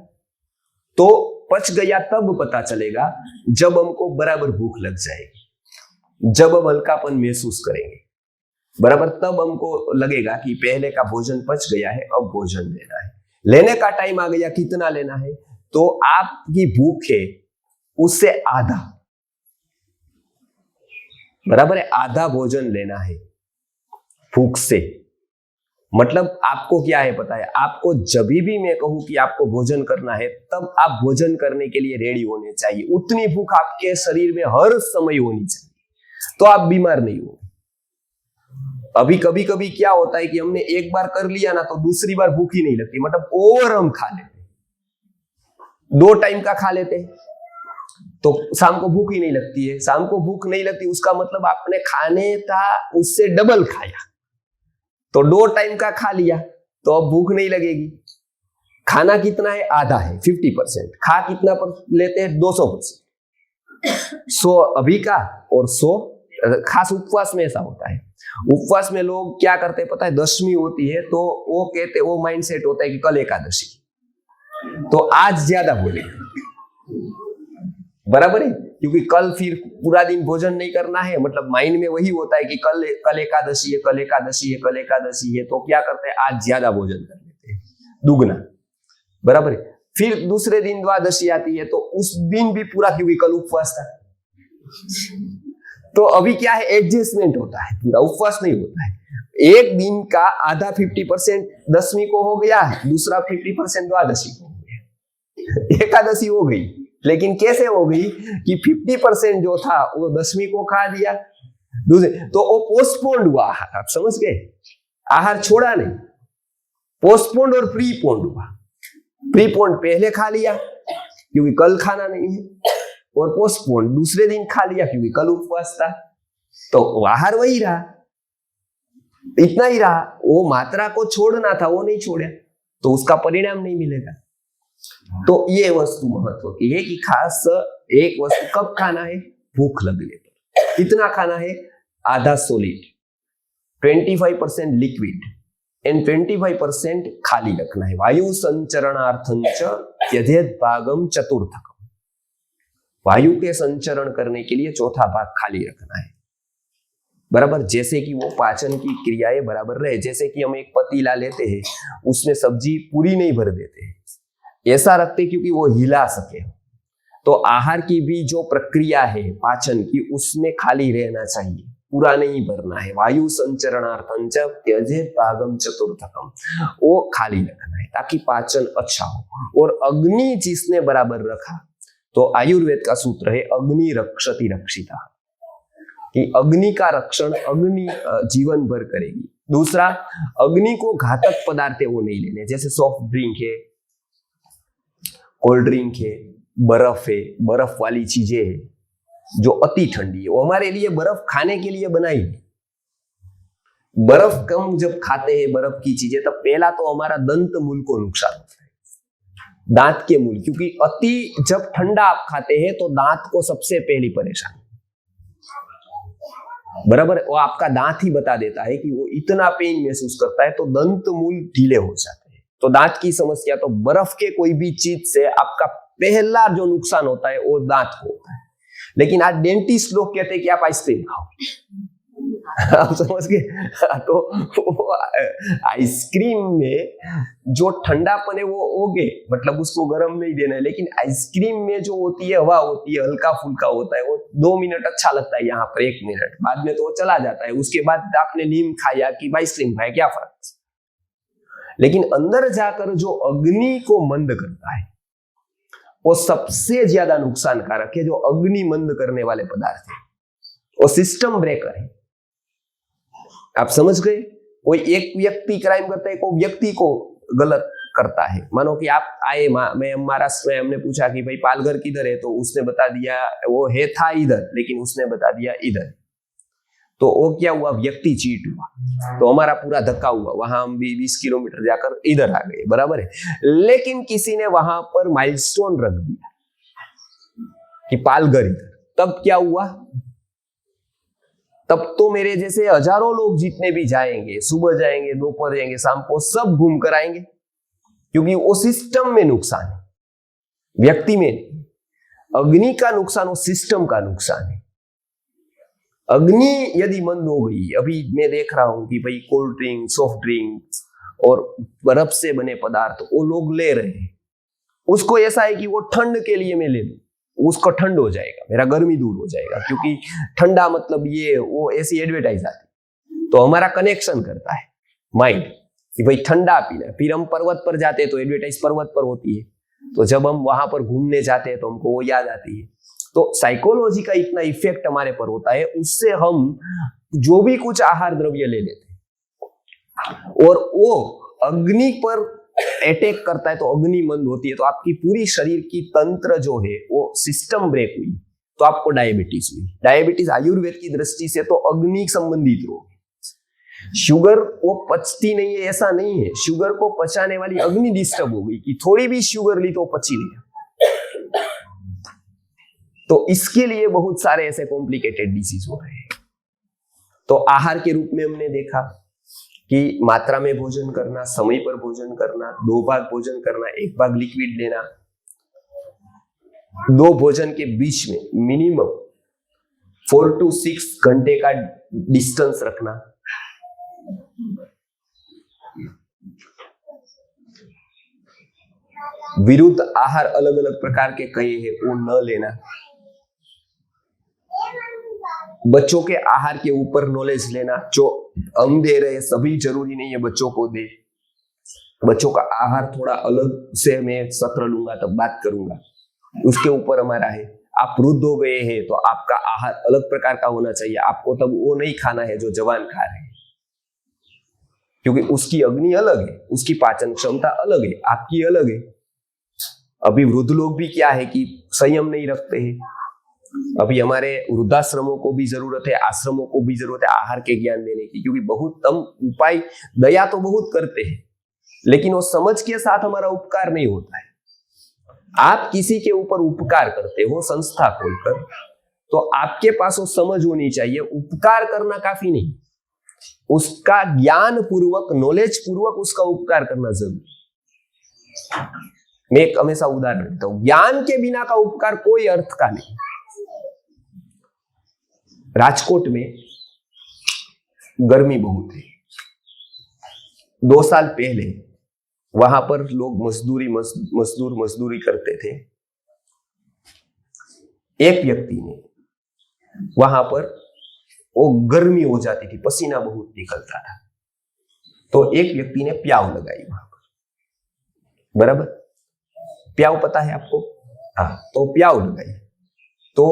तो पच गया तब पता चलेगा जब हमको बराबर भूख लग जाएगी, जब हम हल्कापन महसूस करेंगे, बराबर, तब हमको लगेगा कि पहले का भोजन पच गया है, अब भोजन लेना है। लेने का टाइम आ गया, कितना लेना है? तो आपकी भूख है उससे आधा, बराबर है, आधा भोजन लेना है भूख से। मतलब आपको क्या है पता है, आपको जब भी मैं कहूं कि आपको भोजन करना है, तब आप भोजन करने के लिए रेडी होने चाहिए। उतनी भूख आपके शरीर में हर समय होनी चाहिए, तो आप बीमार नहीं हो। अभी कभी कभी क्या होता है कि हमने एक बार कर लिया ना, तो दूसरी बार भूख ही नहीं लगती, मतलब ओवर हम खा लेते, 2 टाइम का खा लेते, तो शाम को भूख ही नहीं लगती है। शाम को भूख नहीं लगती, उसका मतलब आपने खाने था उससे डबल खाया, तो 2 टाइम का खा लिया, तो अब भूख नहीं लगेगी। खाना कितना है? आधा है, 50%। खा कितना पर लेते हैं? 200%। 100 अभी का और 100, खास उपवास में ऐसा होता है। उपवास में लोग क्या करते हैं पता है? 10वीं होती है तो वो कहते, वो माइंडसेट होता है कि कल एकादशी, तो आज ज्यादा बोलेगा, बराबर है, क्योंकि कल फिर पूरा दिन भोजन नहीं करना है। मतलब माइंड में वही होता है कि कल एकादशी है, कल एकादशी है, कल एकादशी है, तो क्या करते हैं? आज ज्यादा भोजन कर लेते हैं, दुगना, बराबर है। फिर दूसरे दिन द्वादशी आती है, तो उस दिन भी पूरा, क्योंकि कल उपवास था, तो अभी क्या है? एडजस्टमेंट होता है, पूरा उपवास नहीं होता है। एक दिन का आधा 50% 10वीं को हो गया है, दूसरा 50% द्वादशी को हो गया, एकादशी हो गई, लेकिन कैसे हो गई कि 50% जो था वो 10वीं को खा दिया, दूसरे तो वो पोस्टपोन्ड हुआ आहार। आप समझ गए, आहार छोड़ा नहीं, पोस्टपोन्ड और प्रीपोन्ड हुआ। प्रीपोन्ड पहले खा लिया क्योंकि कल खाना नहीं है, और पोस्टपोन्ड दूसरे दिन खा लिया क्योंकि कल उपवास था। तो आहार वही रहा, इतना ही रहा, वो मात्रा को छोड़ना था वो नहीं छोड़ा, तो उसका परिणाम नहीं मिलेगा। तो ये वस्तु महत्व की है कि खास एक वस्तु कब खाना है, भूख लगने पर। कितना खाना है, आधा सॉलिड, 25% लिक्विड एंड 25% खाली रखना है। वायु संचरणार्थंच त्यजेत भागम चतुर्थकम, वायु के संचरण करने के लिए चौथा भाग खाली रखना है, बराबर। जैसे कि वो पाचन की क्रियाएं बराबर रहे। जैसे कि हम एक पतीला लेते हैं, उसमें सब्जी पूरी नहीं भर देते हैं, ऐसा रखते क्योंकि वो हिला सके। तो आहार की भी जो प्रक्रिया है पाचन की, उसमें खाली रहना चाहिए, पूरा नहीं भरना है। वायु संचरणार्थं च त्यजेत भागम चतुर्थकम, वो खाली रखना है ताकि पाचन अच्छा हो। और अग्नि जिसने बराबर रखा, तो आयुर्वेद का सूत्र है अग्नि रक्षति रक्षिता, कि अग्नि का रक्षण अग्नि जीवन भर करेगी। दूसरा, अग्नि को घातक पदार्थ है वो नहीं लेने, जैसे सॉफ्ट ड्रिंक है, कोल्ड ड्रिंक है, बर्फ है, बर्फ वाली चीजें है जो अति ठंडी है, वो हमारे लिए बर्फ खाने के लिए बनाई है। बर्फ कम जब खाते हैं बर्फ की चीजें, तब पहला तो हमारा दंत मूल को नुकसान होता है, दांत के मूल, क्योंकि अति जब ठंडा आप खाते हैं तो दांत को सबसे पहली परेशानी, बराबर। वो आपका दांत ही बता देता है कि वो इतना पेन महसूस करता है, तो दंत मूल ढीले हो जाते हैं। तो दांत की समस्या, तो बर्फ के कोई भी चीज से आपका पहला जो नुकसान होता है वो दांत को होता है। लेकिन आज डेंटिस्ट लोग कहते हैं कि आप आइसक्रीम खाओ, आप समझ गए। तो आइसक्रीम में जो ठंडापन है वो हो गए, मतलब उसको गर्म नहीं देना है। लेकिन आइसक्रीम में जो होती है हवा होती है, हल्का फुल्का होता है, वो 2 मिनट अच्छा लगता है, यहाँ पर 1 मिनट, बाद में तो वो चला जाता है। उसके बाद आपने नीम खाया कि आइसक्रीम खाया, क्या फर्क। लेकिन अंदर जाकर जो अग्नि को मंद करता है वो सबसे ज्यादा नुकसानकारक है। जो अग्नि मंद करने वाले पदार्थ है वो सिस्टम ब्रेकर है। आप समझ गए। कोई एक व्यक्ति क्राइम करता है, कोई व्यक्ति को गलत करता है। मानो कि आप आए, महाराष्ट्र में हमने पूछा कि भाई पालघर किधर है, तो उसने बता दिया वो है था इधर, लेकिन उसने बता दिया इधर। तो वो क्या हुआ, व्यक्ति चीट हुआ, तो हमारा पूरा धक्का हुआ। वहां हम भी 20 किलोमीटर जाकर इधर आ गए, बराबर है। लेकिन किसी ने वहां पर माइलस्टोन रख दिया कि पालघर इधर, तब क्या हुआ, तब तो मेरे जैसे हजारों लोग जितने भी जाएंगे, सुबह जाएंगे, दोपहर जाएंगे, शाम को, सब घूम कर आएंगे, क्योंकि वो सिस्टम में नुकसान है, व्यक्ति में नहीं। अग्नि का नुकसान वो सिस्टम का नुकसान है। अग्नि यदि मंद हो गई, अभी मैं देख रहा हूं कि भाई कोल्ड ड्रिंक, सॉफ्ट ड्रिंक और बर्फ से बने पदार्थ वो लोग ले रहे हैं। उसको ऐसा है कि वो ठंड के लिए मैं ले लूं, उसको ठंड हो जाएगा, मेरा गर्मी दूर हो जाएगा, क्योंकि ठंडा मतलब ये वो ऐसी एडवर्टाइज आती, तो हमारा कनेक्शन करता है माइंड कि भाई ठंडा पीना। फिर हम पर्वत पर जाते हैं तो एडवर्टाइज पर्वत पर होती है, तो जब हम वहां पर घूमने जाते हैं तो हमको वो याद आती है। तो साइकोलॉजी का इतना इफेक्ट हमारे पर होता है, उससे हम जो भी कुछ आहार द्रव्य ले लेते हैं और वो अग्नि पर अटैक करता है, तो अग्नि मंद होती है, तो आपकी पूरी शरीर की तंत्र जो है वो सिस्टम ब्रेक हुई, तो आपको डायबिटीज हुई। डायबिटीज आयुर्वेद की दृष्टि से तो अग्नि संबंधित रोग है। शुगर वो पचती नहीं है ऐसा नहीं है, शुगर को पचाने वाली अग्नि डिस्टर्ब हो गई कि थोड़ी भी शुगर ली तो पची नहीं। तो इसके लिए बहुत सारे ऐसे कॉम्प्लिकेटेड डिसीज हो रहे हैं। तो आहार के रूप में हमने देखा कि मात्रा में भोजन करना, समय पर भोजन करना, 2 भाग भोजन करना, 1 भाग लिक्विड लेना, 2 भोजन के बीच में मिनिमम 4 to 6 घंटे का डिस्टेंस रखना, विरुद्ध आहार अलग अलग प्रकार के कहे हैं वो न लेना, बच्चों के आहार के ऊपर नॉलेज लेना। जो हम दे रहे हैं सभी जरूरी नहीं है बच्चों को दे, बच्चों का आहार थोड़ा अलग से मैं सत्र लूंगा तब बात करूंगा। उसके ऊपर हमारा है। आप वृद्ध हो गए हैं तो आपका आहार अलग प्रकार का होना चाहिए। आपको तब वो नहीं खाना है जो जवान खा रहे हैं, क्योंकि उसकी अग्नि अलग है, उसकी पाचन क्षमता अलग है, आपकी अलग है। अभी वृद्ध लोग भी क्या है कि संयम नहीं रखते हैं। अभी हमारे वृद्धाश्रमों को भी जरूरत है, आश्रमों को भी जरूरत है आहार के ज्ञान देने की, क्योंकि बहुत कम उपाय, दया तो बहुत करते हैं लेकिन वो समझ के साथ हमारा उपकार नहीं होता है। आप किसी के ऊपर उपकार करते हो संस्था खोलकर, तो आपके पास वो समझ होनी चाहिए। उपकार करना काफी नहीं, उसका ज्ञान पूर्वक, नॉलेज पूर्वक उसका उपकार करना जरूरी। मैं एक हमेशा उदाहरण देता हूं, ज्ञान के बिना का उपकार कोई अर्थ का नहीं। राजकोट में गर्मी बहुत है। 2 साल पहले वहां पर लोग मजदूरी करते थे। एक व्यक्ति ने वहां पर, वो गर्मी हो जाती थी, पसीना बहुत निकलता था, तो एक व्यक्ति ने प्याव लगाई वहां पर, बराबर। प्याव पता है आपको? हाँ, तो प्याव लगाई तो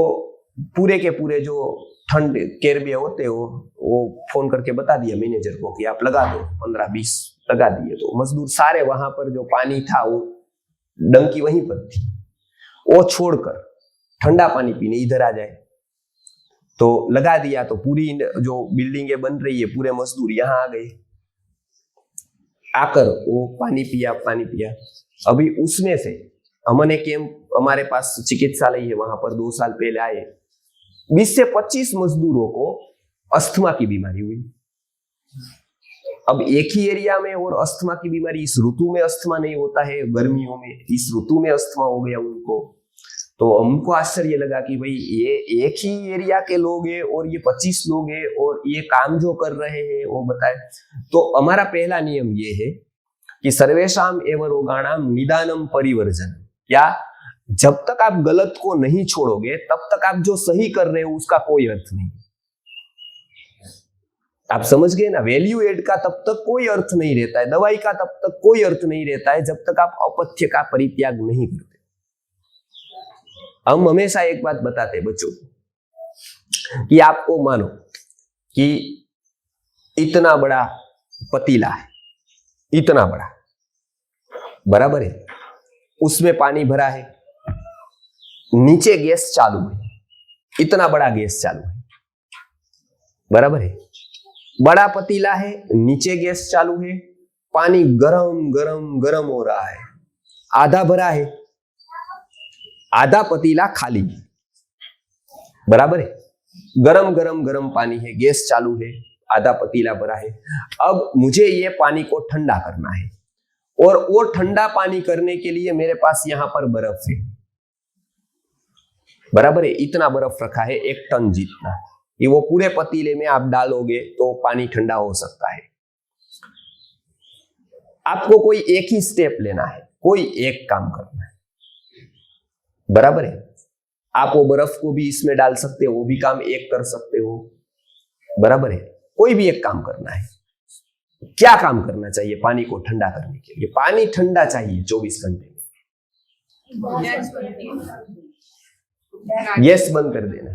पूरे के पूरे जो ठंड केरबिया होते वो फोन करके बता दिया मैनेजर को कि आप लगा दो, 15-20 लगा दिए। तो मजदूर सारे वहां पर जो पानी था वो डंकी वहीं पर थी, वो छोड़कर ठंडा पानी पीने इधर आ जाए। तो लगा दिया, तो पूरी जो बिल्डिंगें बन रही है पूरे मजदूर यहाँ आ गए, आकर वो पानी पिया। अभी उसमें से हमने कैंप, हमारे पास चिकित्सालय है वहां पर 2 साल पहले आए, 20 से 25 मजदूरों को अस्थमा की बीमारी हुई। अब एक ही एरिया में, और अस्थमा की बीमारी, इस ऋतु में अस्थमा नहीं होता है, गर्मियों में, इस ऋतु में अस्थमा हो गया उनको। तो हमको आश्चर्य लगा कि भाई ये एक ही एरिया के लोग हैं और ये 25 लोग हैं और ये काम जो कर रहे हैं वो बताए। तो हमारा पहला नियम ये है कि सर्वेषाम एव रोगाणाम निदानम परिवर्जन। या जब तक आप गलत को नहीं छोड़ोगे तब तक आप जो सही कर रहे हो उसका कोई अर्थ नहीं। आप समझ गए ना? वैल्यू एड का तब तक कोई अर्थ नहीं रहता है, दवाई का तब तक कोई अर्थ नहीं रहता है जब तक आप अपथ्य का परित्याग नहीं करते। हम हमेशा एक बात बताते हैं बच्चों को कि आपको मानो कि इतना बड़ा पतीला है, इतना बड़ा, बराबर है, उसमें पानी भरा है, नीचे गैस चालू है, इतना बड़ा गैस चालू है, बराबर है। बड़ा पतीला है, नीचे गैस चालू है, पानी गरम गरम गरम हो रहा है, आधा भरा है, आधा पतीला खाली है, बराबर है। गरम गरम गरम पानी है, गैस चालू है, आधा पतीला भरा है। अब मुझे ये पानी को ठंडा करना है, और वो ठंडा पानी करने के लिए मेरे पास यहां पर बर्फ है, बराबर है। इतना बर्फ रखा है, 1 टन जितना। ये वो पूरे पतीले में आप डालोगे तो पानी ठंडा हो सकता है। आपको कोई एक ही स्टेप लेना है, कोई एक काम करना है, बराबर है। आप वो बर्फ को भी इसमें डाल सकते हो, वो भी काम एक कर सकते हो, बराबर है। कोई भी एक काम करना है। क्या काम करना चाहिए पानी को ठंडा करने के लिए? पानी ठंडा चाहिए 24 घंटे में। गैस बंद कर देना।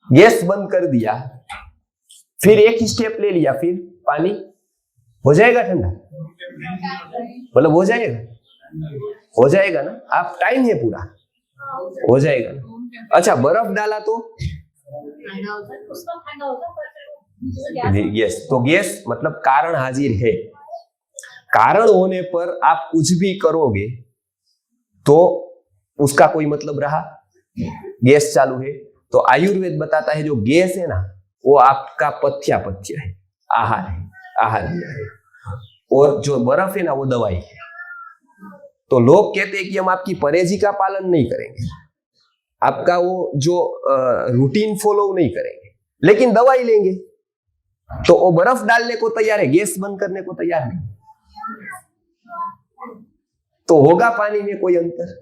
गैस बंद कर दिया, फिर एक ही स्टेप ले लिया, फिर पानी हो जाएगा ठंडा, मतलब हो जाएगा ना। आप टाइम है पूरा, हो जाएगा ना। अच्छा, बर्फ डाला तो यस, तो गैस मतलब कारण हाजिर है। कारण होने पर आप कुछ भी करोगे तो उसका कोई मतलब रहा? गैस चालू है तो आयुर्वेद बताता है जो गैस है ना वो आपका पथ्यापथ्य है, आहार है, आहार दिया है, और जो बर्फ है ना वो दवाई है। तो लोग कहते हैं कि हम आपकी परहेजी का पालन नहीं करेंगे, आपका वो जो रूटीन फॉलो नहीं करेंगे, लेकिन दवाई लेंगे। तो वो बर्फ डालने को तैयार है, गैस बंद करने को तैयार नहीं। तो होगा पानी में कोई अंतर?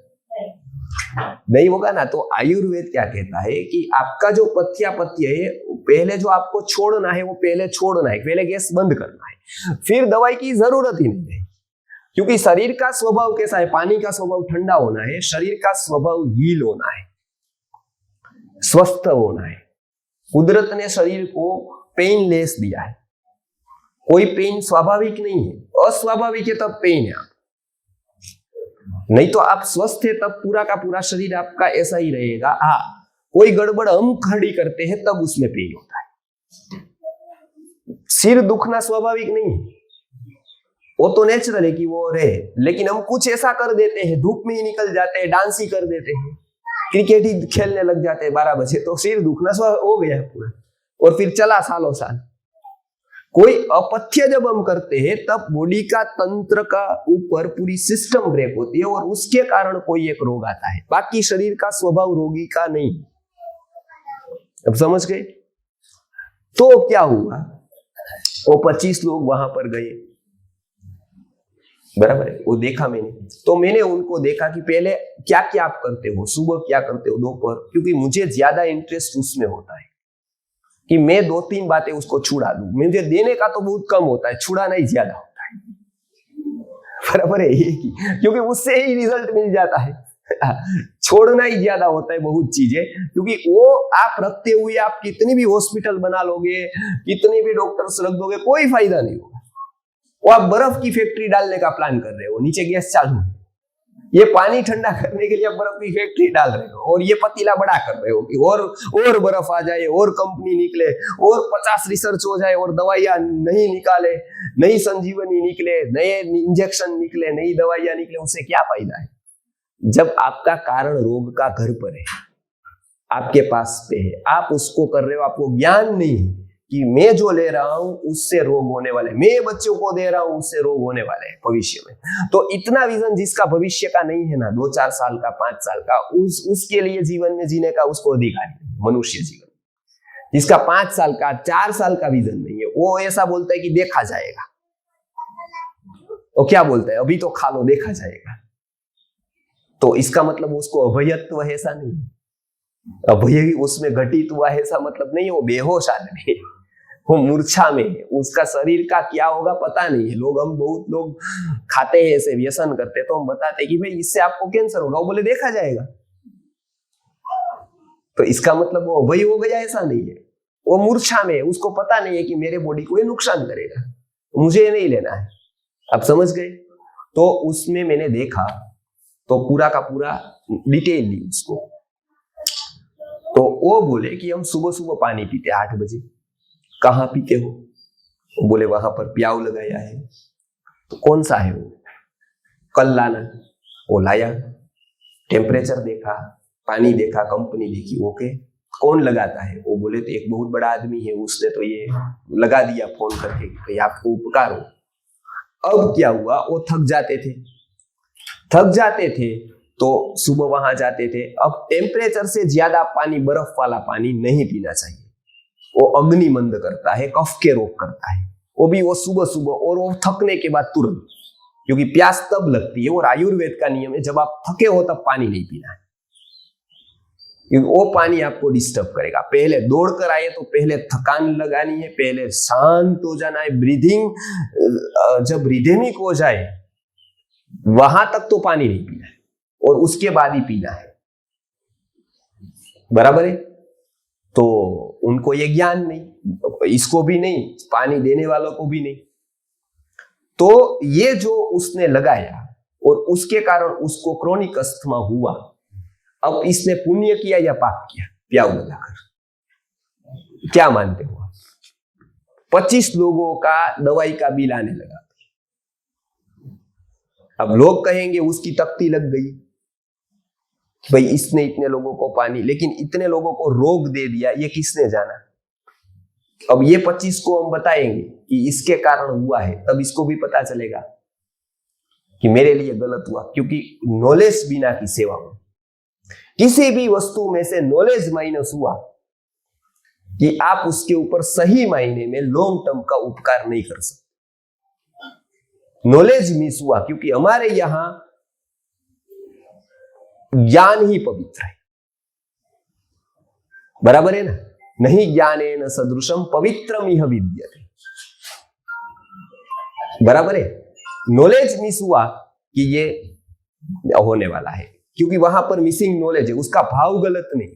नहीं होगा ना। तो आयुर्वेद क्या कहता है कि आपका जो पथ्यापथ्य है, पहले जो आपको छोड़ना है वो पहले छोड़ना है, पहले गैस बंद करना है, फिर दवाई की जरूरत ही नहीं है। क्योंकि शरीर का स्वभाव कैसा है, पानी का स्वभाव ठंडा होना है, शरीर का स्वभाव हील होना है, स्वस्थ होना है। कुदरत ने शरीर को पेनलेस दिया है, कोई पेन स्वाभाविक नहीं है, अस्वाभाविक है तब पेन है। नहीं तो आप स्वस्थ है तब पूरा का पूरा शरीर आपका ऐसा ही रहेगा। हाँ, कोई गड़बड़ हम खड़ी करते हैं तब उसमें पेन होता है। सिर दुखना स्वाभाविक नहीं है, वो तो नेचुरल है कि वो रहे, लेकिन हम कुछ ऐसा कर देते हैं, धूप में ही निकल जाते हैं, डांस ही कर देते हैं, क्रिकेट ही खेलने लग जाते हैं 12 बजे, तो सिर दुखना हो गया है पूरा, और फिर चला सालों साल। कोई अपथ्य जब हम करते हैं तब बॉडी का तंत्र का ऊपर पूरी सिस्टम ब्रेक होती है और उसके कारण कोई एक रोग आता है, बाकी शरीर का स्वभाव रोगी का नहीं। अब समझ गए? तो क्या हुआ, वो 25 लोग वहां पर गए, बराबर है, वो देखा मैंने, तो मैंने उनको देखा कि पहले क्या क्या आप करते हो, सुबह क्या करते हो, दोपहर, क्योंकि मुझे ज्यादा इंटरेस्ट उसमें होता है कि मैं 2-3 बातें उसको छुड़ा दूं। मुझे देने का तो बहुत कम होता है, छुड़ाना ही ज्यादा होता है, बराबर है ये की, क्योंकि उससे ही रिजल्ट मिल जाता है। छोड़ना ही ज्यादा होता है बहुत चीजें, क्योंकि वो आप रखते हुए आप कितनी भी हॉस्पिटल बना लोगे, कितने भी डॉक्टर्स रख दोगे, कोई फायदा नहीं होगा। वो आप बर्फ की फैक्ट्री डालने का प्लान कर रहे हो, नीचे गैस चालू है, ये पानी ठंडा करने के लिए बर्फ की फैक्ट्री डाल रहे हो, और ये पतीला बड़ा कर रहे हो कि और बर्फ आ जाए, और कंपनी निकले, और 50 रिसर्च हो जाए, और दवाइयां नहीं निकाले, नई संजीवनी निकले, नए इंजेक्शन निकले, नई दवाइयां निकले, उससे क्या फायदा है जब आपका कारण रोग का घर पर है, आपके पास पे है, आप उसको कर रहे हो, आपको ज्ञान नहीं है कि मैं जो ले रहा हूं उससे रोग होने वाले, मैं बच्चों को दे रहा हूं उससे रोग होने वाले हैं भविष्य में। तो इतना विजन जिसका भविष्य का नहीं है ना, 2-4 साल का, 5 साल का, उसके लिए जीवन में जीने का उसको अधिकार नहीं। मनुष्य जीवन जिसका 5 साल का, 4 साल का विजन नहीं है, वो ऐसा बोलता है कि देखा जाएगा। वो क्या बोलता है, अभी तो खा लो, देखा जाएगा। तो इसका मतलब उसको अभयत्व है ऐसा नहीं, अभय उसमें घटित हुआ है ऐसा मतलब नहीं, वो बेहोश आदमी है, वो मूर्छा में है, उसका शरीर का क्या होगा पता नहीं है। बहुत लोग खाते हैं ऐसे, व्यसन करते हैं, तो हम बताते हैं कि भाई इससे आपको कैंसर होगा, वो बोले देखा जाएगा। तो इसका मतलब वो अभय हो गया ऐसा नहीं है, वो मूर्छा में है, उसको पता नहीं है कि मेरे बॉडी को ये नुकसान करेगा, मुझे ये नहीं लेना है। आप समझ गए? तो उसमें मैंने देखा तो पूरा का पूरा डिटेल ली उसको। तो वो बोले कि हम सुबह सुबह पानी पीते 8 बजे। कहाँ पीते हो? वो बोले वहां पर प्याऊ लगाया है। तो कौन सा है वो? कल लाना। वो लाया, टेम्परेचर देखा, पानी देखा, कंपनी देखी, ओके। कौन लगाता है? वो बोले तो एक बहुत बड़ा आदमी है, उसने तो ये लगा दिया फोन करके कि आपको उपकार हो। अब क्या हुआ, वो थक जाते थे तो सुबह वहां जाते थे। अब टेम्परेचर से ज्यादा पानी, बर्फ वाला पानी नहीं पीना चाहिए, वो अग्नि मंद करता है, कफ के रोग करता है, वो भी वो सुबह सुबह, और वो थकने के बाद तुरंत, क्योंकि प्यास तब लगती है। और आयुर्वेद का नियम है जब आप थके हो तब पानी नहीं पीना है, क्योंकि वो पानी आपको डिस्टर्ब करेगा। पहले दौड़ कर आए तो पहले थकान लगानी है, पहले शांत हो जाना है, ब्रीदिंग जब रिदमिक हो जाए वहां तक तो पानी नहीं पीना है, और उसके बाद ही पीना है, बराबर है। तो उनको ये ज्ञान नहीं, इसको भी नहीं, पानी देने वालों को भी नहीं। तो ये जो उसने लगाया और उसके कारण उसको क्रोनिक अस्थमा हुआ। अब इसने पुण्य किया या पाप किया? प्याऊ लगाकर। क्या मानते हो? 25 लोगों का दवाई का बिल आने लगा। अब लोग कहेंगे उसकी तख्ती लग गई, भाई इसने इतने लोगों को पानी, लेकिन इतने लोगों को रोग दे दिया, ये किसने जाना? अब ये 25 को हम बताएंगे कि इसके कारण हुआ है, तब इसको भी पता चलेगा कि मेरे लिए गलत हुआ। क्योंकि नॉलेज बिना की सेवा हो, किसी भी वस्तु में से नॉलेज माइनस हुआ कि आप उसके ऊपर सही मायने में लॉन्ग टर्म का उपकार नहीं कर सकते। नॉलेज मिस हुआ, क्योंकि हमारे यहां ज्ञान ही पवित्र है, बराबर है ना? नहीं ज्ञानेन सदृशम पवित्रम इह विद्यते, बराबर है। नॉलेज मिस हुआ कि ये होने वाला है, क्योंकि वहां पर मिसिंग नॉलेज है। उसका भाव गलत नहीं,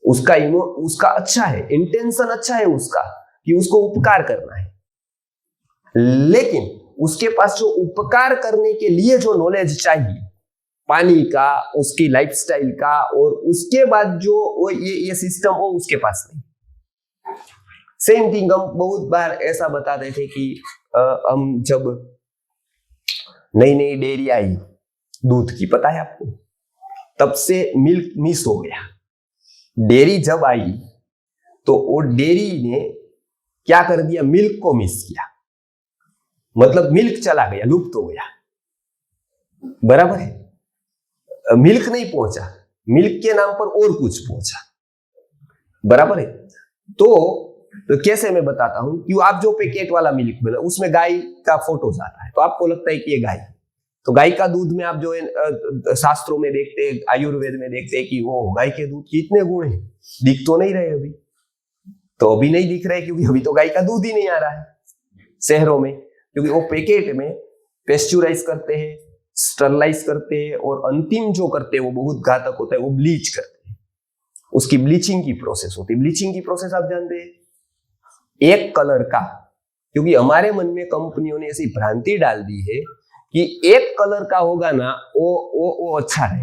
उसका अच्छा है, इंटेंशन अच्छा है उसका कि उसको उपकार करना है, लेकिन उसके पास जो उपकार करने के लिए जो नॉलेज चाहिए, पानी का, उसकी लाइफस्टाइल का, और उसके बाद जो ये सिस्टम हो, उसके पास नहीं। सेम थिंग हम बहुत बार ऐसा बताते थे कि हम जब नई नई डेयरी आई दूध की, पता है आपको, तब से मिल्क मिस हो गया। डेयरी जब आई तो वो डेयरी ने क्या कर दिया, मिल्क को मिस किया, मतलब मिल्क चला गया, लुप्त हो गया, बराबर है। मिल्क नहीं पहुंचा, मिल्क के नाम पर और कुछ पहुंचा, बराबर है। तो कैसे मैं बताता हूं कि आप जो पैकेट वाला मिल्क मिला उसमें गाय का फोटो जाता है, तो आपको लगता है कि ये गाय, तो गाय का दूध में आप जो शास्त्रों में देखते हैं, आयुर्वेद में देखते हैं कि वो गाय के दूध के इतने गुण हैं, दिख तो नहीं रहे अभी, तो अभी नहीं दिख रहे क्योंकि अभी तो गाय का दूध ही नहीं आ रहा है शहरों में, क्योंकि वो पैकेट में पेस्चुराइज करते हैं, स्टरलाइज करते हैं, और अंतिम जो करते हैं वो बहुत घातक होता है, वो ब्लीच करते हैं। उसकी ब्लीचिंग की प्रोसेस होती है। ब्लीचिंग की प्रोसेस आप जानते हैं, एक कलर का, क्योंकि हमारे मन में कंपनियों ने ऐसी भ्रांति डाल दी है कि एक कलर का होगा ना वो अच्छा है,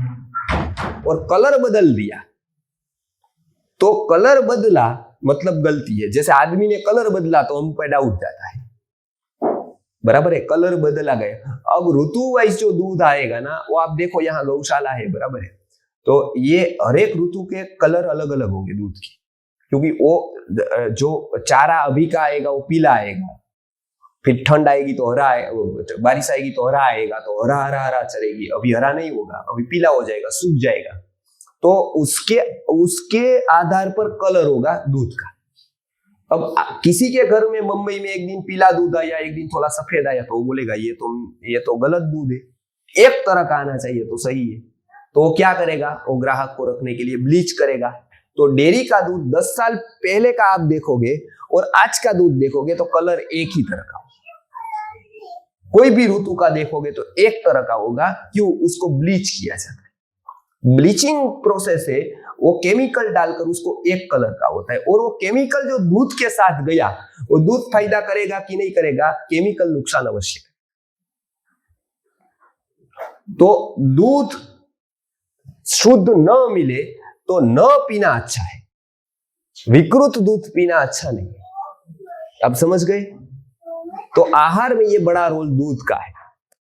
और कलर बदल दिया तो कलर बदला मतलब गलती है। जैसे आदमी ने कलर बदला तो हम पे डाउट जाता है, बराबर है, कलर बदला गया। अब ऋतु वाइज जो दूध आएगा ना, वो आप देखो यहाँ गौशाला है, बराबर है, तो ये हर एक ऋतु के कलर अलग अलग होंगे दूध की, क्योंकि वो जो चारा अभी का आएगा वो पीला आएगा, फिर ठंड आएगी तो हरा आएगा, बारिश आएगी तो हरा आएगा, तो हरा हरा हरा चलेगी, अभी हरा नहीं होगा, अभी पीला हो जाएगा, सूख जाएगा, तो उसके आधार पर कलर होगा दूध का। अब किसी के घर में मुंबई में एक दिन पीला दूध आया, एक दिन थोड़ा सफेद आया, तो वो बोलेगा ये तो गलत दूध है, एक तरह का आना चाहिए तो सही है। तो वो क्या करेगा, वो ग्राहक को रखने के लिए ब्लीच करेगा। तो डेयरी का दूध 10 साल पहले का आप देखोगे और आज का दूध देखोगे तो कलर एक ही तरह का, कोई भी ऋतु का देखोगे तो एक तरह का होगा। क्यों? उसको ब्लीच किया जाता है। ब्लीचिंग प्रोसेस है, वो केमिकल डालकर उसको एक कलर का होता है, और वो केमिकल जो दूध के साथ गया, वो दूध फायदा करेगा कि नहीं करेगा, केमिकल नुकसान अवश्य है। तो दूध शुद्ध न मिले तो न पीना अच्छा है, विकृत दूध पीना अच्छा नहीं है। अब समझ गए? तो आहार में ये बड़ा रोल दूध का है।